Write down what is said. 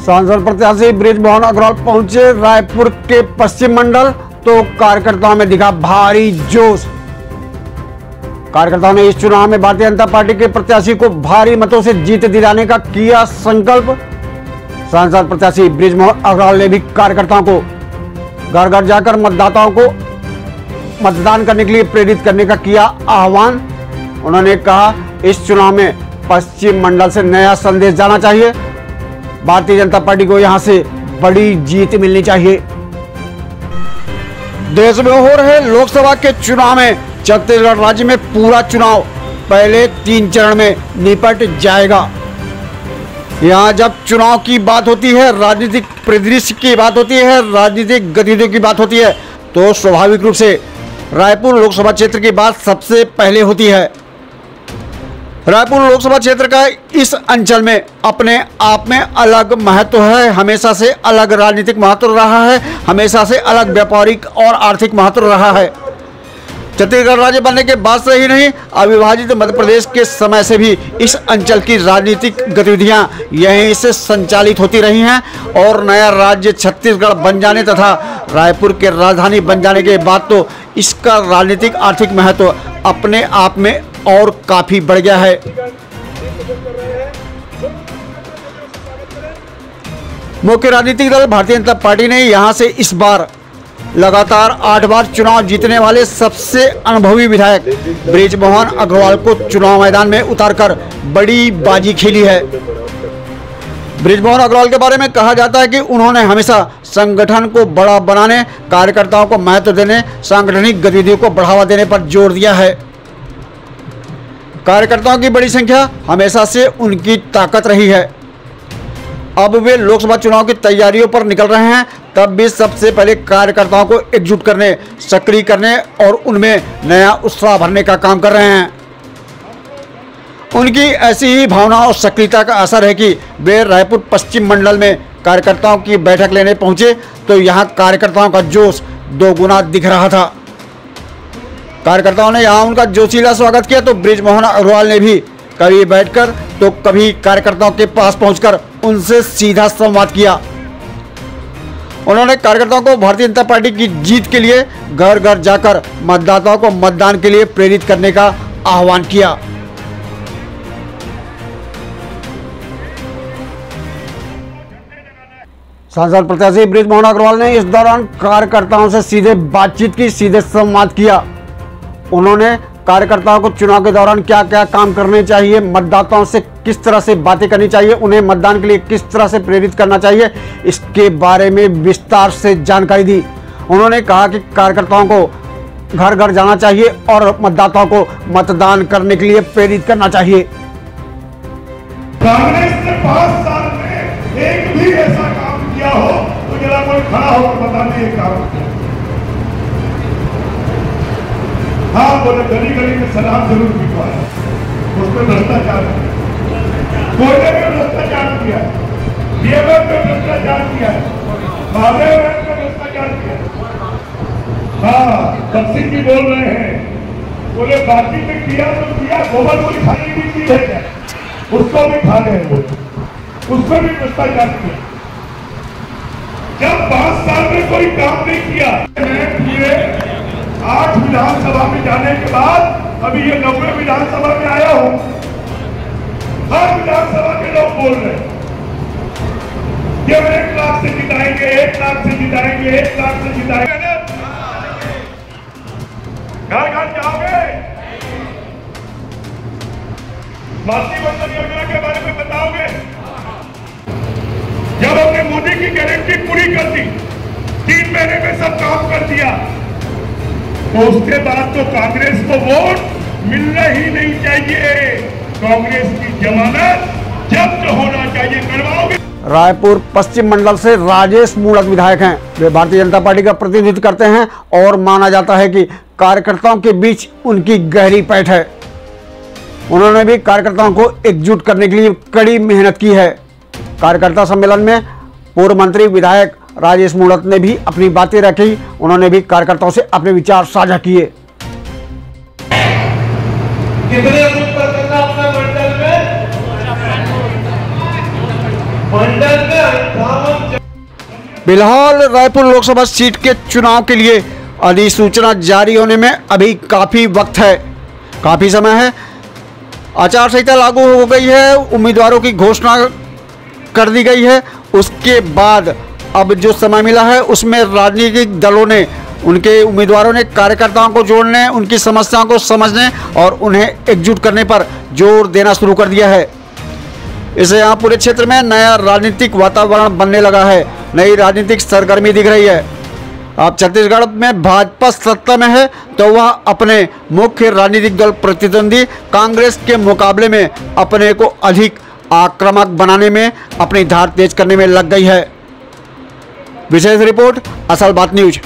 सांसद प्रत्याशी बृजमोहन अग्रवाल पहुंचे रायपुर के पश्चिम मंडल, तो कार्यकर्ताओं में दिखा भारी जोश। कार्यकर्ताओं ने इस चुनाव में भारतीय जनता पार्टी के प्रत्याशी को भारी मतों से जीत दिलाने का किया संकल्प। सांसद प्रत्याशी बृजमोहन अग्रवाल ने भी कार्यकर्ताओं को घर घर जाकर मतदाताओं को मतदान करने के लिए प्रेरित करने का किया आह्वान। उन्होंने कहा, इस चुनाव में पश्चिम मंडल से नया संदेश जाना चाहिए। भारतीय जनता पार्टी को यहां से बड़ी जीत मिलनी चाहिए। देश में हो रहे लोकसभा के चुनाव में छत्तीसगढ़ राज्य में पूरा चुनाव पहले 3 चरण में निपट जाएगा। यहाँ जब चुनाव की बात होती है, राजनीतिक परिदृश्य की बात होती है, राजनीतिक गतिविधियों की बात होती है, तो स्वाभाविक रूप से रायपुर लोकसभा क्षेत्र की बात सबसे पहले होती है। रायपुर लोकसभा क्षेत्र का इस अंचल में अपने आप में अलग महत्व है, हमेशा से अलग राजनीतिक महत्व रहा है, हमेशा से अलग व्यापारिक और आर्थिक महत्व रहा है। छत्तीसगढ़ राज्य बनने के बाद से ही नहीं, अविभाजित मध्य प्रदेश के समय से भी इस अंचल की राजनीतिक गतिविधियां यहीं से संचालित होती रही हैं और नया राज्य छत्तीसगढ़ बन जाने तथा रायपुर के राजधानी बन जाने के बाद तो इसका राजनीतिक आर्थिक महत्व अपने आप में और काफी बढ़ गया है। मुख्य राजनीतिक दल भारतीय जनता पार्टी ने यहां से इस बार लगातार 8 बार चुनाव जीतने वाले सबसे अनुभवी विधायक बृजमोहन अग्रवाल को चुनाव मैदान में उतारकर बड़ी बाजी खेली है। बृजमोहन अग्रवाल के बारे में कहा जाता है कि उन्होंने हमेशा संगठन को बड़ा बनाने, कार्यकर्ताओं को महत्व देने, सांगठनिक गतिविधियों को बढ़ावा देने पर जोर दिया है। कार्यकर्ताओं की बड़ी संख्या हमेशा से उनकी ताकत रही है। अब वे लोकसभा चुनाव की तैयारियों पर निकल रहे हैं, तब भी सबसे पहले कार्यकर्ताओं को एकजुट करने, सक्रिय करने और उनमें नया उत्साह भरने का काम कर रहे हैं। उनकी ऐसी ही भावना और सक्रियता का असर है कि वे रायपुर पश्चिम मंडल में कार्यकर्ताओं की बैठक लेने पहुंचे तो यहां कार्यकर्ताओं का जोश 2 गुना दिख रहा था। कार्यकर्ताओं ने यहां उनका जोशीला स्वागत किया तो बृजमोहन अग्रवाल ने भी कभी बैठकर तो कभी कार्यकर्ताओं के पास पहुंचकर उनसे सीधा संवाद किया। उन्होंने कार्यकर्ताओं को भारतीय जनता पार्टी की जीत के लिए घर घर जाकर मतदाताओं को मतदान के लिए प्रेरित करने का आह्वान किया। सांसद प्रत्याशी बृजमोहन अग्रवाल ने इस दौरान कार्यकर्ताओं से सीधे बातचीत की, सीधे संवाद किया। उन्होंने कार्यकर्ताओं को चुनाव के दौरान क्या क्या काम करने चाहिए, मतदाताओं से किस तरह से बातें करनी चाहिए, उन्हें मतदान के लिए किस तरह से प्रेरित करना चाहिए, इसके बारे में विस्तार से जानकारी दी। उन्होंने कहा कि कार्यकर्ताओं को घर घर जाना चाहिए और मतदाताओं को मतदान करने के लिए प्रेरित करना चाहिए। कांग्रेस ने 5 साल में एक भी ऐसा काम किया हो तो जरा कोई खड़ा होकर बताने ये काम किया। हाँ बोले, गली गली में सलाम जरूर बिकवाया, उसमें भ्रष्टाचार कोयले में भ्रष्टाचार किया, लेबर में भ्रष्टाचार किया, महादेव में भ्रष्टाचार किया। हाँ, बक्सी जी बोल रहे हैं, बोले बाकी में किया तो किया, गोबर को खाने भी की है क्या, उसको भी खा रहे हैं वो, उसको भी भ्रष्टाचार किया। जब 5 साल में कोई काम नहीं किया, पूरे 8 विधानसभा में जाने के बाद अभी ये 90 विधानसभा में आया हूं। हर विधानसभा के लोग बोल रहे हैं कि हम 1 लाख से जिताएंगे, 1 लाख से जिताएंगे, 1 लाख से जिताएंगे। घर घर जाओगे, मातृ बंधन योजना के बारे में बताओगे। जब हमने मोदी की गारंटी पूरी कर दी, 3 महीने में सब काम कर दिया, तो उसके बाद तो कांग्रेस को वोट मिलना ही नहीं चाहिए। कांग्रेस की जमानत जब्त होना चाहिए, करवाओगे। रायपुर पश्चिम मंडल से राजेश मूणत विधायक हैं। वे भारतीय जनता पार्टी का प्रतिनिधित्व करते हैं और माना जाता है कि कार्यकर्ताओं के बीच उनकी गहरी पैठ है। उन्होंने भी कार्यकर्ताओं को एकजुट करने के लिए कड़ी मेहनत की है। कार्यकर्ता सम्मेलन में पूर्व मंत्री विधायक राजेश मूणत ने भी अपनी बातें रखी। उन्होंने भी कार्यकर्ताओं से अपने विचार साझा किए। कितने अपना मंडल में मंडल में 58 फिलहाल रायपुर लोकसभा सीट के चुनाव के लिए अधिसूचना जारी होने में अभी काफ़ी वक्त है, काफ़ी समय है। आचार संहिता लागू हो गई है, उम्मीदवारों की घोषणा कर दी गई है। उसके बाद अब जो समय मिला है उसमें राजनीतिक दलों ने, उनके उम्मीदवारों ने कार्यकर्ताओं को जोड़ने, उनकी समस्याओं को समझने और उन्हें एकजुट करने पर जोर देना शुरू कर दिया है। इससे यहाँ पूरे क्षेत्र में नया राजनीतिक वातावरण बनने लगा है, नई राजनीतिक सरगर्मी दिख रही है। अब छत्तीसगढ़ में भाजपा सत्ता में है तो वह अपने मुख्य राजनीतिक दल प्रतिद्वंदी कांग्रेस के मुकाबले में अपने को अधिक आक्रामक बनाने में, अपनी धार तेज करने में लग गई है। विशेष रिपोर्ट, असल बात न्यूज।